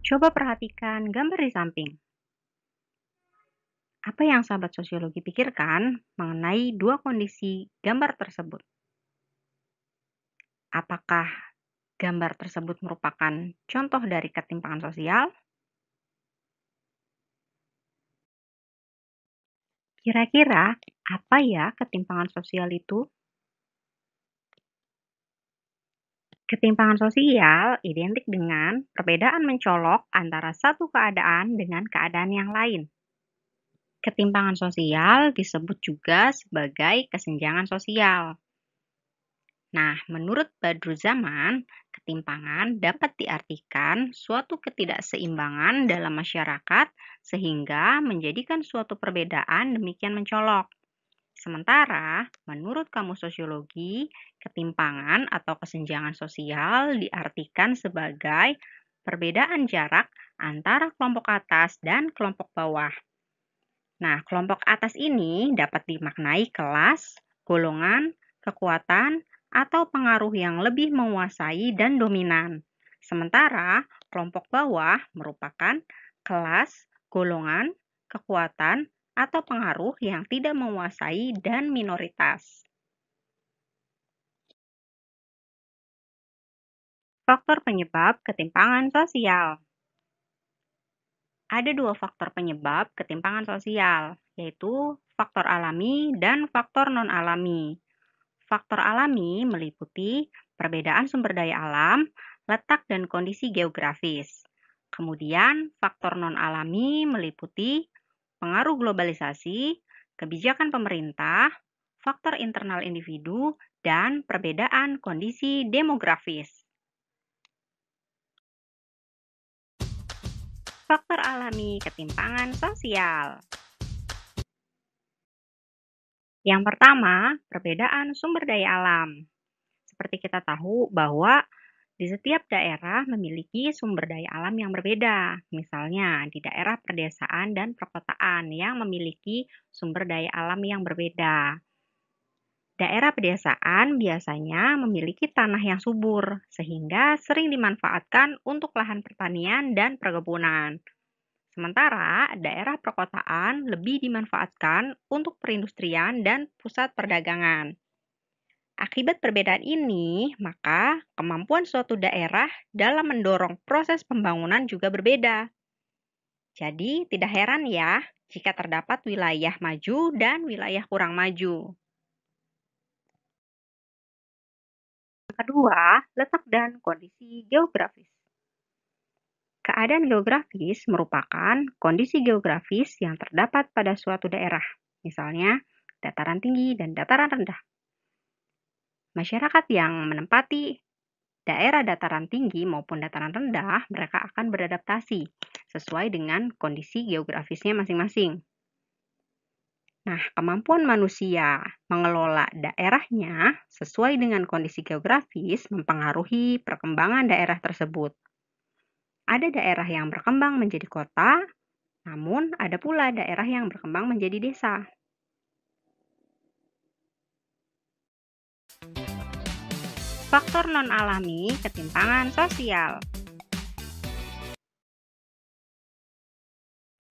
Coba perhatikan gambar di samping. Apa yang sahabat sosiologi pikirkan mengenai dua kondisi gambar tersebut? Apakah gambar tersebut merupakan contoh dari ketimpangan sosial? Kira-kira apa ya ketimpangan sosial itu? Ketimpangan sosial identik dengan perbedaan mencolok antara satu keadaan dengan keadaan yang lain. Ketimpangan sosial disebut juga sebagai kesenjangan sosial. Nah, menurut Badruzzaman, ketimpangan dapat diartikan suatu ketidakseimbangan dalam masyarakat sehingga menjadikan suatu perbedaan demikian mencolok. Sementara, menurut Kamus Sosiologi, ketimpangan atau kesenjangan sosial diartikan sebagai perbedaan jarak antara kelompok atas dan kelompok bawah. Nah, kelompok atas ini dapat dimaknai kelas, golongan, kekuatan, atau pengaruh yang lebih menguasai dan dominan. Sementara kelompok bawah merupakan kelas, golongan, kekuatan, atau pengaruh yang tidak menguasai dan minoritas. Faktor penyebab ketimpangan sosial. Ada dua faktor penyebab ketimpangan sosial, yaitu faktor alami dan faktor non-alami. Faktor alami meliputi perbedaan sumber daya alam, letak dan kondisi geografis. Kemudian, faktor non-alami meliputi pengaruh globalisasi, kebijakan pemerintah, faktor internal individu, dan perbedaan kondisi demografis. Faktor alami ketimpangan sosial. Yang pertama, perbedaan sumber daya alam. Seperti kita tahu bahwa di setiap daerah memiliki sumber daya alam yang berbeda. Misalnya, di daerah pedesaan dan perkotaan yang memiliki sumber daya alam yang berbeda. Daerah pedesaan biasanya memiliki tanah yang subur, sehingga sering dimanfaatkan untuk lahan pertanian dan perkebunan. Sementara daerah perkotaan lebih dimanfaatkan untuk perindustrian dan pusat perdagangan. Akibat perbedaan ini, maka kemampuan suatu daerah dalam mendorong proses pembangunan juga berbeda. Jadi, tidak heran ya jika terdapat wilayah maju dan wilayah kurang maju. Yang kedua, letak dan kondisi geografis. Keadaan geografis merupakan kondisi geografis yang terdapat pada suatu daerah, misalnya dataran tinggi dan dataran rendah. Masyarakat yang menempati daerah dataran tinggi maupun dataran rendah, mereka akan beradaptasi sesuai dengan kondisi geografisnya masing-masing. Nah, kemampuan manusia mengelola daerahnya sesuai dengan kondisi geografis mempengaruhi perkembangan daerah tersebut. Ada daerah yang berkembang menjadi kota, namun ada pula daerah yang berkembang menjadi desa. Faktor non-alami ketimpangan sosial.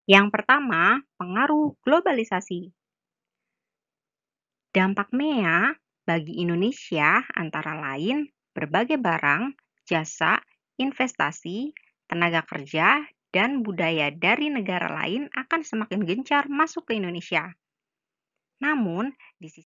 Yang pertama, pengaruh globalisasi. Dampak MEA bagi Indonesia antara lain berbagai barang, jasa, investasi, tenaga kerja, dan budaya dari negara lain akan semakin gencar masuk ke Indonesia. Namun, di sisi